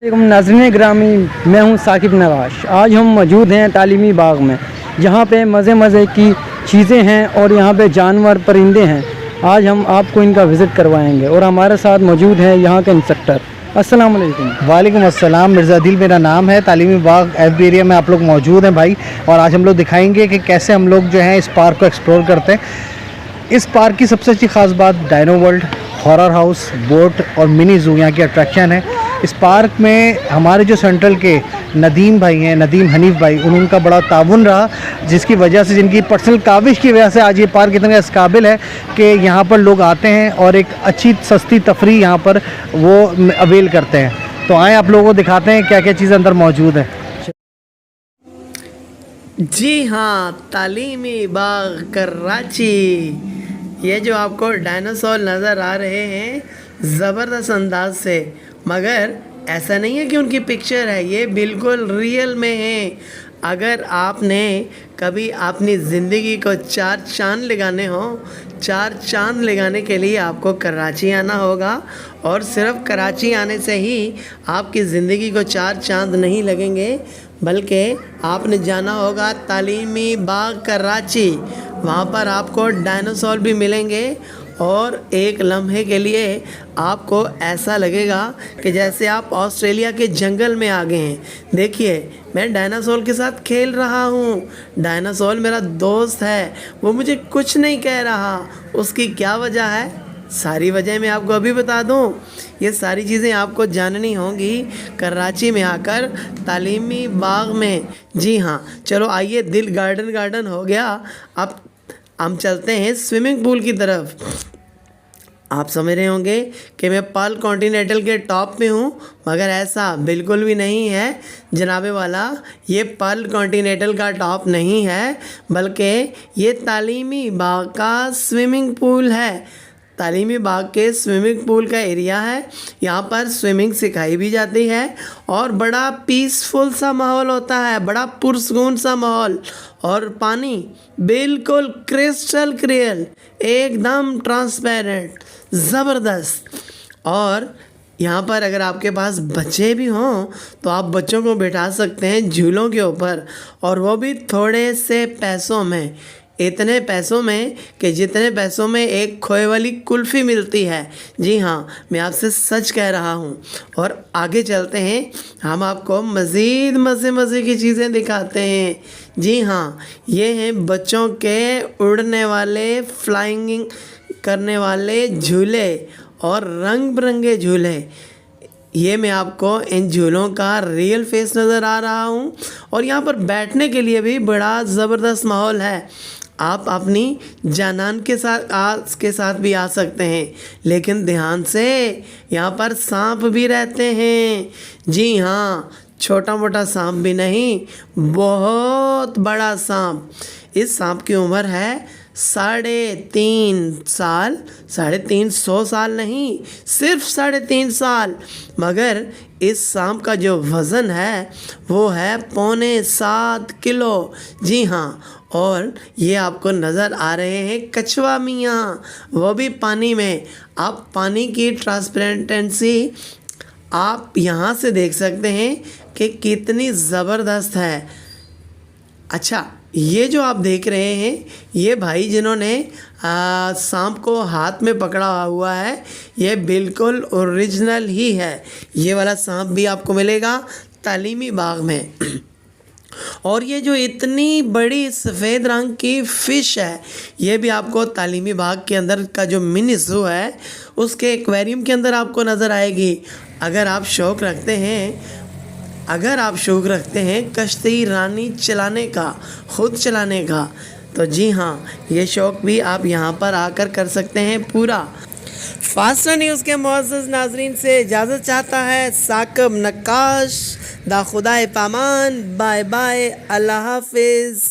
नाज़रीन ग्रामी, मैं हूं साकिब नवाश। आज हम मौजूद हैं तालीमी बाग में, जहां पे मज़े मज़े की चीज़ें हैं और यहां पे जानवर परिंदे हैं। आज हम आपको इनका विज़िट करवाएंगे और हमारे साथ मौजूद हैं यहां के इंस्ट्रक्टर। अस्सलाम वालेकुम। वालेकुम अस्सलाम। मिर्ज़ा दिल मेरा नाम है। तालीमी बाग एफबी एरिया में आप लोग मौजूद हैं भाई, और आज हम लोग दिखाएंगे कि कैसे हम लोग जो हैं इस पार्क को एक्सप्लोर करते हैं। इस पार्क की सबसे अच्छी ख़ास बात dino world, horror house, boat और मिनी ज़ू यहाँ की अट्रैक्शन है। इस पार्क में हमारे जो सेंट्रल के नदीम भाई हैं, नदीम हनीफ़ भाई, उनका बड़ा ताउन रहा, जिसकी वजह से, जिनकी पर्सनल काविश की वजह से आज ये पार्क इतना इस काबिल है कि यहाँ पर लोग आते हैं और एक अच्छी सस्ती तफरी यहाँ पर वो अवेल करते हैं। तो आए आप लोगों को दिखाते हैं क्या क्या चीज़ अंदर मौजूद है। जी हाँ, तालीमी बाग कराची। ये जो आपको डायनासोर नज़र आ रहे हैं ज़बरदस्त अंदाज से, मगर ऐसा नहीं है कि उनकी पिक्चर है, ये बिल्कुल रियल में है। अगर आपने कभी अपनी ज़िंदगी को चार चांद लगाने हो, चार चांद लगाने के लिए आपको कराची आना होगा, और सिर्फ कराची आने से ही आपकी ज़िंदगी को चार चांद नहीं लगेंगे, बल्कि आपने जाना होगा तालीमी बाग कराची। वहाँ पर आपको डायनासोर भी मिलेंगे और एक लम्हे के लिए आपको ऐसा लगेगा कि जैसे आप ऑस्ट्रेलिया के जंगल में आ गए हैं। देखिए, मैं डायनासोर के साथ खेल रहा हूँ। डायनासोर मेरा दोस्त है, वो मुझे कुछ नहीं कह रहा। उसकी क्या वजह है, सारी वजह मैं आपको अभी बता दूँ। ये सारी चीज़ें आपको जाननी होंगी कराची में आकर, तालीमी बाग में। जी हाँ, चलो आइए, दिल गार्डन हो गया। अब हम चलते हैं स्विमिंग पूल की तरफ। आप समझ रहे होंगे कि मैं पर्ल कॉन्टिनेंटल के टॉप पे हूँ, मगर ऐसा बिल्कुल भी नहीं है जनाबे वाला। ये पर्ल कॉन्टिनेंटल का टॉप नहीं है, बल्कि ये तालीमी बाग का स्विमिंग पूल है। तालीमी बाग के स्विमिंग पूल का एरिया है। यहाँ पर स्विमिंग सिखाई भी जाती है और बड़ा पीसफुल सा माहौल होता है, बड़ा पुरसकून सा माहौल, और पानी बिल्कुल क्रिस्टल क्लियर, एकदम ट्रांसपेरेंट, ज़बरदस्त। और यहाँ पर अगर आपके पास बच्चे भी हों तो आप बच्चों को बिठा सकते हैं झूलों के ऊपर, और वो भी थोड़े से पैसों में। इतने पैसों में कि जितने पैसों में एक खोए वाली कुल्फ़ी मिलती है। जी हाँ, मैं आपसे सच कह रहा हूँ। और आगे चलते हैं, हम आपको मज़ीद मज़े की चीज़ें दिखाते हैं। जी हाँ, ये हैं बच्चों के उड़ने वाले, फ्लाइंग करने वाले झूले और रंग बिरंगे झूले। ये मैं आपको इन झूलों का रियल फेस नज़र आ रहा हूँ, और यहाँ पर बैठने के लिए भी बड़ा ज़बरदस्त माहौल है। आप अपनी जानान के साथ भी आ सकते हैं, लेकिन ध्यान से, यहाँ पर सांप भी रहते हैं। जी हाँ, छोटा मोटा सांप भी नहीं, बहुत बड़ा सांप। इस सांप की उम्र है 3.5 साल, 350 साल नहीं, सिर्फ 3.5 साल। मगर इस सांप का जो वज़न है वो है 6.25 किलो। जी हाँ, और ये आपको नज़र आ रहे हैं कछुआ मियाँ, वो भी पानी में। आप पानी की ट्रांसपेरेंसी आप यहाँ से देख सकते हैं कि कितनी ज़बरदस्त है। अच्छा, ये जो आप देख रहे हैं, ये भाई जिन्होंने सांप को हाथ में पकड़ा हुआ है, ये बिल्कुल ओरिजिनल ही है। ये वाला सांप भी आपको मिलेगा तालीमी बाग में। और ये जो इतनी बड़ी सफ़ेद रंग की फ़िश है, ये भी आपको तालीमी बाग के अंदर का जो मिनी ज़ू है उसके एक्वेरियम के अंदर आपको नज़र आएगी। अगर आप शौक़ रखते हैं कश्ती रानी चलाने का, ख़ुद चलाने का, तो जी हाँ, ये शौक़ भी आप यहाँ पर आकर कर सकते हैं पूरा। फास्टर न्यूज़ के मुअज़्ज़ज़ नाज़रीन से इजाज़त चाहता है साकिब नक्काश। दा खुदाए पामान। बाय बाय, अल्लाह हाफिज़।